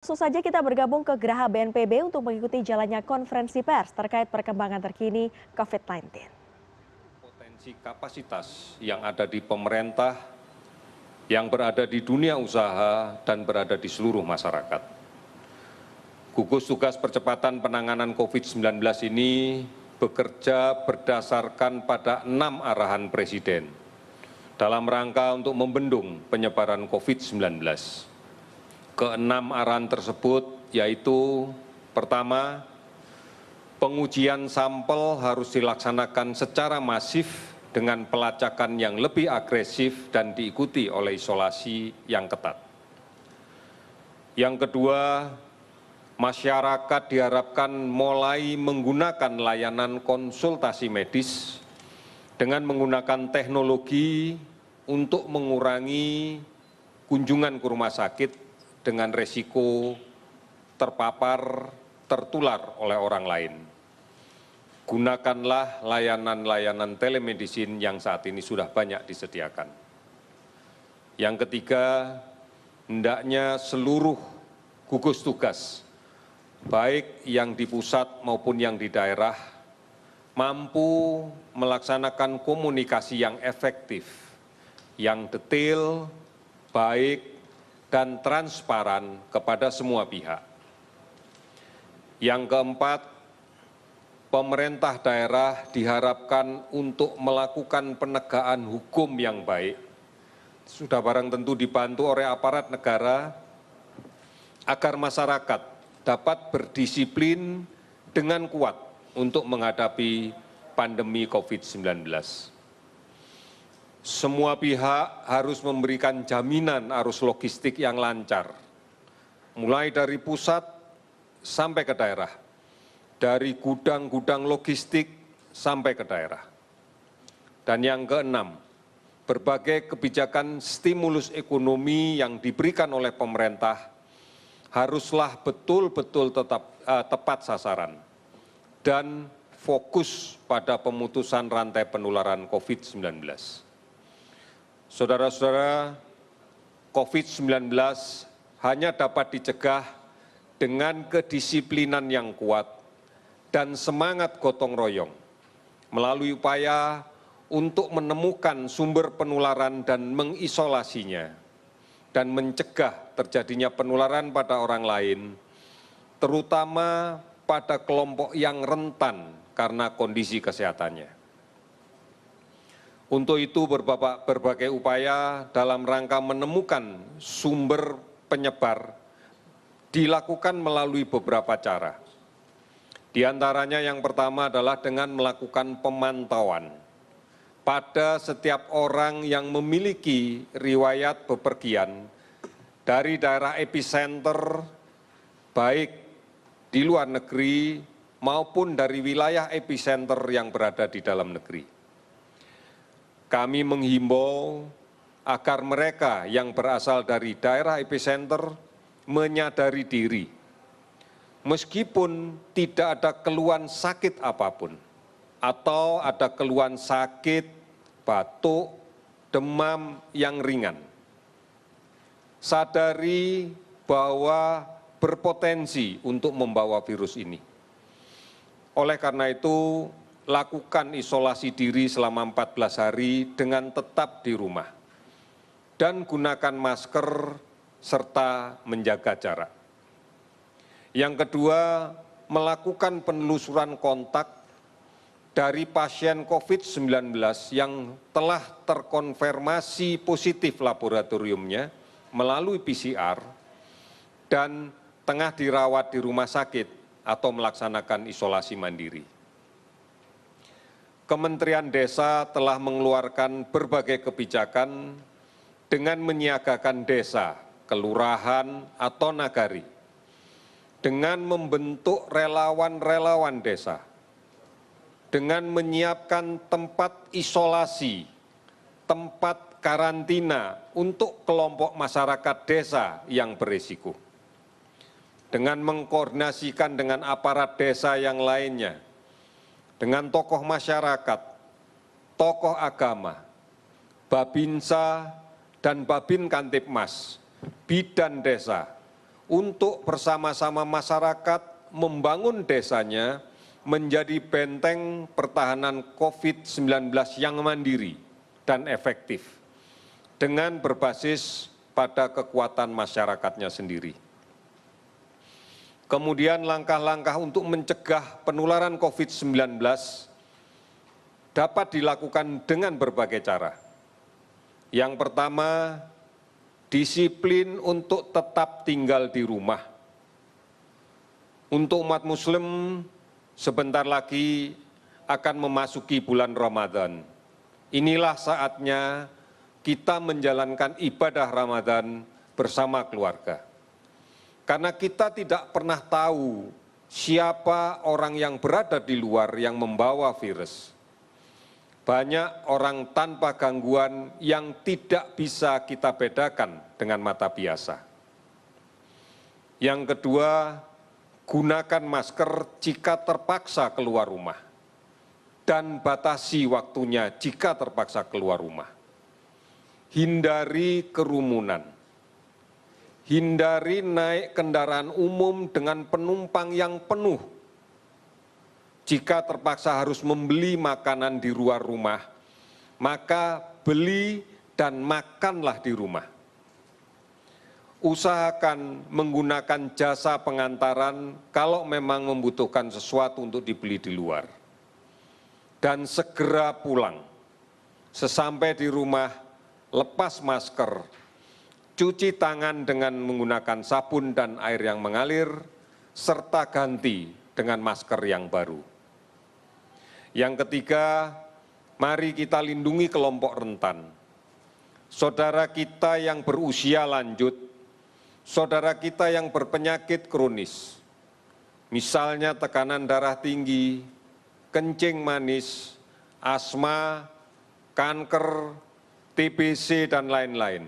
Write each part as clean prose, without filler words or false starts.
Langsung saja kita bergabung ke Geraha BNPB untuk mengikuti jalannya konferensi pers terkait perkembangan terkini COVID-19. Potensi kapasitas yang ada di pemerintah, yang berada di dunia usaha, dan berada di seluruh masyarakat. Gugus Tugas Percepatan Penanganan COVID-19 ini bekerja berdasarkan pada 6 arahan Presiden dalam rangka untuk membendung penyebaran COVID-19. Keenam arahan tersebut yaitu pertama, pengujian sampel harus dilaksanakan secara masif dengan pelacakan yang lebih agresif dan diikuti oleh isolasi yang ketat. Yang kedua, masyarakat diharapkan mulai menggunakan layanan konsultasi medis dengan menggunakan teknologi untuk mengurangi kunjungan ke rumah sakit dengan resiko terpapar, tertular oleh orang lain. Gunakanlah layanan-layanan telemedicine yang saat ini sudah banyak disediakan. Yang ketiga, hendaknya seluruh gugus tugas, baik yang di pusat maupun yang di daerah, mampu melaksanakan komunikasi yang efektif, yang detail, baik, dan transparan kepada semua pihak. Yang keempat, pemerintah daerah diharapkan untuk melakukan penegakan hukum yang baik. Sudah barang tentu dibantu oleh aparat negara agar masyarakat dapat berdisiplin dengan kuat untuk menghadapi pandemi COVID-19. Semua pihak harus memberikan jaminan arus logistik yang lancar, mulai dari pusat sampai ke daerah, dari gudang-gudang logistik sampai ke daerah. Dan yang keenam, berbagai kebijakan stimulus ekonomi yang diberikan oleh pemerintah haruslah betul-betul tepat sasaran dan fokus pada pemutusan rantai penularan COVID-19. Saudara-saudara, COVID-19 hanya dapat dicegah dengan kedisiplinan yang kuat dan semangat gotong royong melalui upaya untuk menemukan sumber penularan dan mengisolasinya dan mencegah terjadinya penularan pada orang lain, terutama pada kelompok yang rentan karena kondisi kesehatannya. Untuk itu berbagai upaya dalam rangka menemukan sumber penyebar dilakukan melalui beberapa cara. Di antaranya yang pertama adalah dengan melakukan pemantauan pada setiap orang yang memiliki riwayat bepergian dari daerah epicenter, baik di luar negeri maupun dari wilayah epicenter yang berada di dalam negeri. Kami menghimbau agar mereka yang berasal dari daerah epicenter menyadari diri, meskipun tidak ada keluhan sakit apapun, atau ada keluhan sakit, batuk, demam yang ringan. Sadari bahwa berpotensi untuk membawa virus ini. Oleh karena itu, lakukan isolasi diri selama 14 hari dengan tetap di rumah. Dan gunakan masker serta menjaga jarak. Yang kedua, melakukan penelusuran kontak dari pasien COVID-19 yang telah terkonfirmasi positif laboratoriumnya melalui PCR dan tengah dirawat di rumah sakit atau melaksanakan isolasi mandiri. Kementerian Desa telah mengeluarkan berbagai kebijakan dengan menyiagakan desa, kelurahan, atau nagari, dengan membentuk relawan-relawan desa, dengan menyiapkan tempat isolasi, tempat karantina untuk kelompok masyarakat desa yang berisiko, dengan mengkoordinasikan dengan aparat desa yang lainnya, dengan tokoh masyarakat, tokoh agama, Babinsa dan Babin Kantipmas, bidan desa, untuk bersama-sama masyarakat membangun desanya menjadi benteng pertahanan COVID-19 yang mandiri dan efektif dengan berbasis pada kekuatan masyarakatnya sendiri. Kemudian langkah-langkah untuk mencegah penularan COVID-19 dapat dilakukan dengan berbagai cara. Yang pertama, disiplin untuk tetap tinggal di rumah. Untuk umat Muslim, sebentar lagi akan memasuki bulan Ramadan. Inilah saatnya kita menjalankan ibadah Ramadan bersama keluarga. Karena kita tidak pernah tahu siapa orang yang berada di luar yang membawa virus. Banyak orang tanpa gangguan yang tidak bisa kita bedakan dengan mata biasa. Yang kedua, gunakan masker jika terpaksa keluar rumah dan batasi waktunya jika terpaksa keluar rumah. Hindari kerumunan. Hindari naik kendaraan umum dengan penumpang yang penuh. Jika terpaksa harus membeli makanan di luar rumah, maka beli dan makanlah di rumah. Usahakan menggunakan jasa pengantaran kalau memang membutuhkan sesuatu untuk dibeli di luar. Dan segera pulang. Sesampai di rumah, lepas masker, cuci tangan dengan menggunakan sabun dan air yang mengalir, serta ganti dengan masker yang baru. Yang ketiga, mari kita lindungi kelompok rentan. Saudara kita yang berusia lanjut, saudara kita yang berpenyakit kronis, misalnya tekanan darah tinggi, kencing manis, asma, kanker, TBC, dan lain-lain.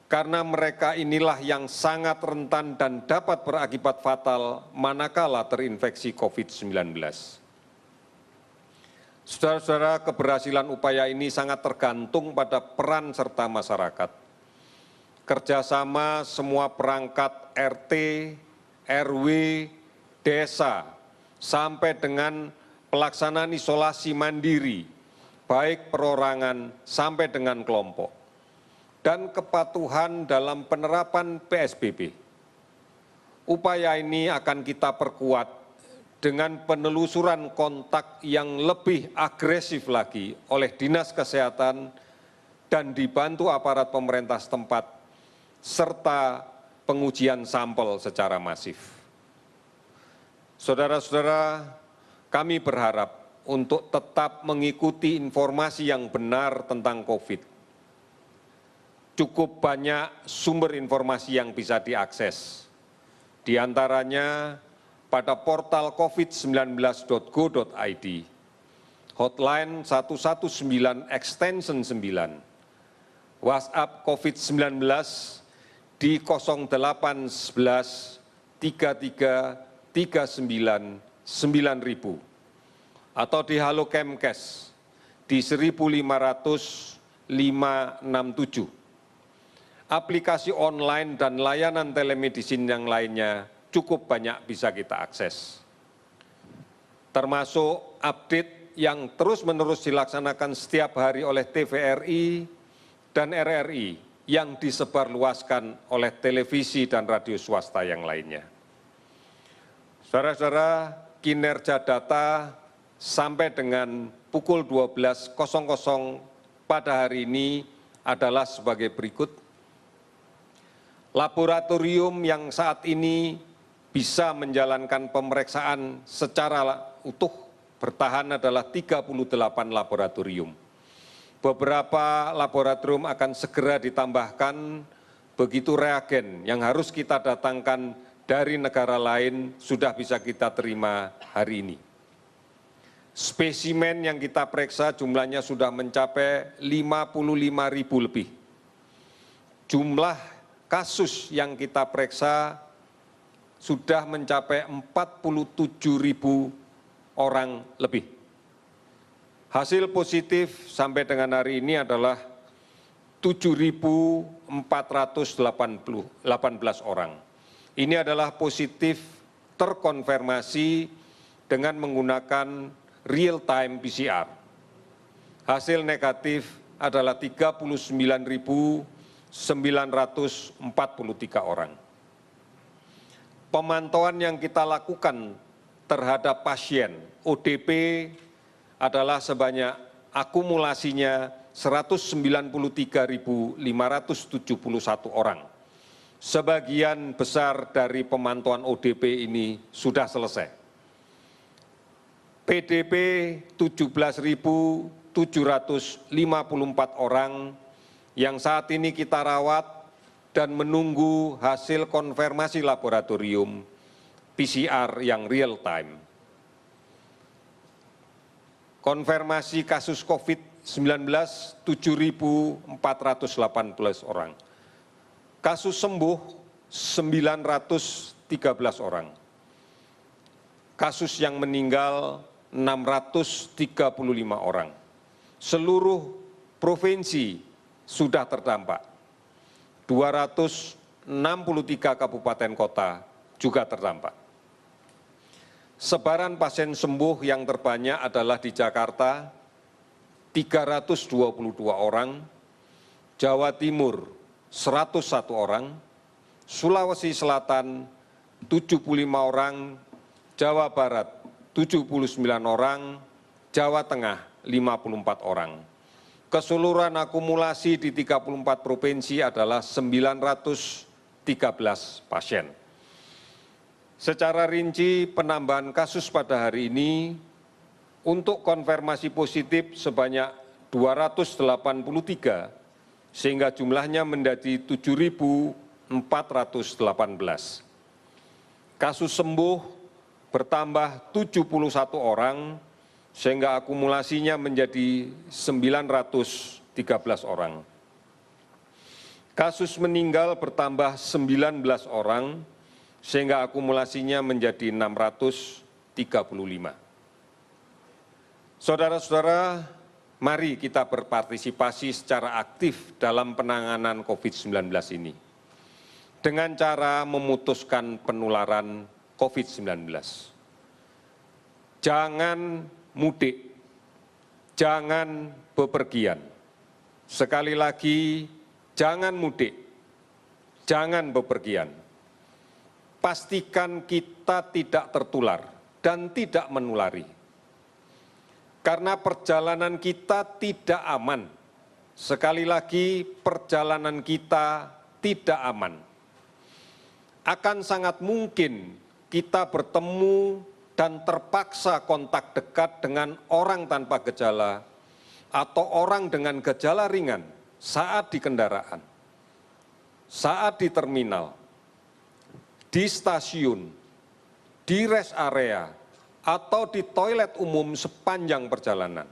Karena mereka inilah yang sangat rentan dan dapat berakibat fatal manakala terinfeksi COVID-19. Saudara-saudara, keberhasilan upaya ini sangat tergantung pada peran serta masyarakat. Kerjasama semua perangkat RT, RW, desa, sampai dengan pelaksanaan isolasi mandiri, baik perorangan sampai dengan kelompok. Dan kepatuhan dalam penerapan PSBB. Upaya ini akan kita perkuat dengan penelusuran kontak yang lebih agresif lagi oleh Dinas Kesehatan dan dibantu aparat pemerintah setempat, serta pengujian sampel secara masif. Saudara-saudara, kami berharap untuk tetap mengikuti informasi yang benar tentang COVID. Cukup banyak sumber informasi yang bisa diakses. Di antaranya pada portal covid19.go.id, hotline 119 extension 9, WhatsApp COVID-19 di 0811 33 39 9000 atau di Halo Kemkes di 1500 567. Aplikasi online dan layanan telemedicine yang lainnya cukup banyak bisa kita akses. Termasuk update yang terus-menerus dilaksanakan setiap hari oleh TVRI dan RRI yang disebarluaskan oleh televisi dan radio swasta yang lainnya. Saudara-saudara, kinerja data sampai dengan pukul 12.00 pada hari ini adalah sebagai berikut. Laboratorium yang saat ini bisa menjalankan pemeriksaan secara utuh bertahan adalah 38 laboratorium. Beberapa laboratorium akan segera ditambahkan, begitu reagen yang harus kita datangkan dari negara lain sudah bisa kita terima hari ini. Spesimen yang kita periksa jumlahnya sudah mencapai 55.000 lebih. Jumlah kasus yang kita periksa sudah mencapai 47.000 orang lebih. Hasil positif sampai dengan hari ini adalah 7.418 orang. Ini adalah positif terkonfirmasi dengan menggunakan real-time PCR. Hasil negatif adalah 39.943 orang. Pemantauan yang kita lakukan terhadap pasien ODP adalah sebanyak akumulasinya 193.571 orang. Sebagian besar dari pemantauan ODP ini sudah selesai. PDP 17.754 orang yang saat ini kita rawat dan menunggu hasil konfirmasi laboratorium PCR yang real time. Konfirmasi kasus COVID-19 7.418 orang. Kasus sembuh 913 orang. Kasus yang meninggal 635 orang. Seluruh provinsi sudah terdampak. 263 kabupaten kota juga terdampak. Sebaran pasien sembuh yang terbanyak adalah di Jakarta, 322 orang, Jawa Timur, 101 orang, Sulawesi Selatan, 75 orang, Jawa Barat, 79 orang, Jawa Tengah, 54 orang. Keseluruhan akumulasi di 34 provinsi adalah 913 pasien. Secara rinci penambahan kasus pada hari ini untuk konfirmasi positif sebanyak 283 sehingga jumlahnya menjadi 7.418. Kasus sembuh bertambah 71 orang sehingga akumulasinya menjadi 913 orang. Kasus meninggal bertambah 19 orang sehingga akumulasinya menjadi 635. Saudara-saudara, mari kita berpartisipasi secara aktif dalam penanganan COVID-19 ini dengan cara memutuskan penularan COVID-19. Jangan mudik, jangan bepergian. Sekali lagi, jangan mudik, jangan bepergian. Pastikan kita tidak tertular dan tidak menulari. Karena perjalanan kita tidak aman. Sekali lagi, perjalanan kita tidak aman. Akan sangat mungkin kita bertemu dan terpaksa kontak dekat dengan orang tanpa gejala atau orang dengan gejala ringan saat di kendaraan, saat di terminal, di stasiun, di rest area, atau di toilet umum sepanjang perjalanan.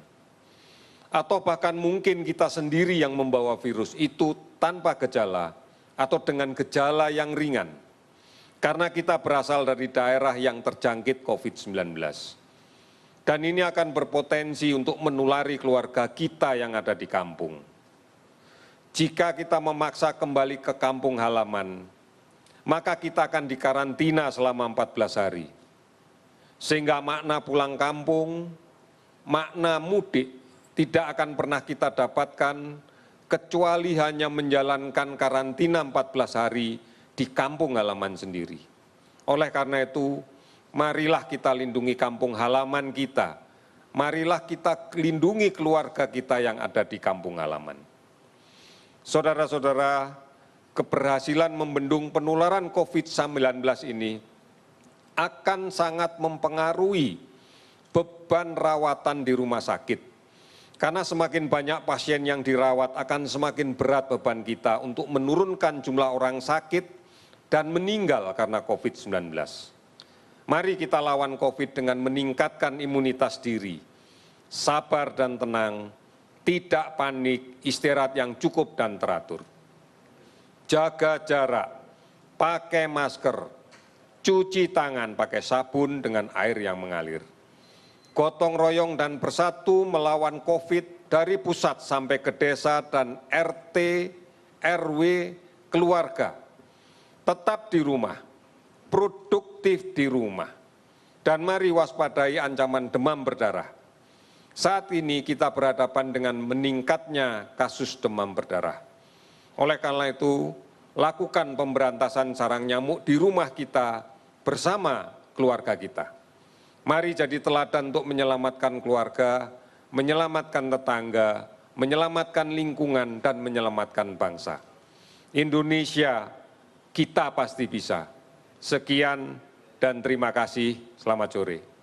Atau bahkan mungkin kita sendiri yang membawa virus itu tanpa gejala atau dengan gejala yang ringan. Karena kita berasal dari daerah yang terjangkit COVID-19. Dan ini akan berpotensi untuk menulari keluarga kita yang ada di kampung. Jika kita memaksa kembali ke kampung halaman, maka kita akan dikarantina selama 14 hari. Sehingga makna pulang kampung, makna mudik tidak akan pernah kita dapatkan kecuali hanya menjalankan karantina 14 hari di kampung halaman sendiri. Oleh karena itu, marilah kita lindungi kampung halaman kita. Marilah kita lindungi keluarga kita yang ada di kampung halaman. Saudara-saudara, keberhasilan membendung penularan COVID-19 ini akan sangat mempengaruhi beban rawatan di rumah sakit. Karena semakin banyak pasien yang dirawat akan semakin berat beban kita untuk menurunkan jumlah orang sakit dan meninggal karena COVID-19. Mari kita lawan COVID dengan meningkatkan imunitas diri, sabar dan tenang, tidak panik, istirahat yang cukup dan teratur. Jaga jarak, pakai masker, cuci tangan pakai sabun dengan air yang mengalir. Gotong royong dan bersatu melawan COVID dari pusat sampai ke desa dan RT, RW, keluarga. Tetap di rumah, produktif di rumah. Dan mari waspadai ancaman demam berdarah. Saat ini kita berhadapan dengan meningkatnya kasus demam berdarah. Oleh karena itu, lakukan pemberantasan sarang nyamuk di rumah kita bersama keluarga kita. Mari jadi teladan untuk menyelamatkan keluarga, menyelamatkan tetangga, menyelamatkan lingkungan, dan menyelamatkan bangsa. Indonesia, kita pasti bisa. Sekian dan terima kasih. Selamat sore.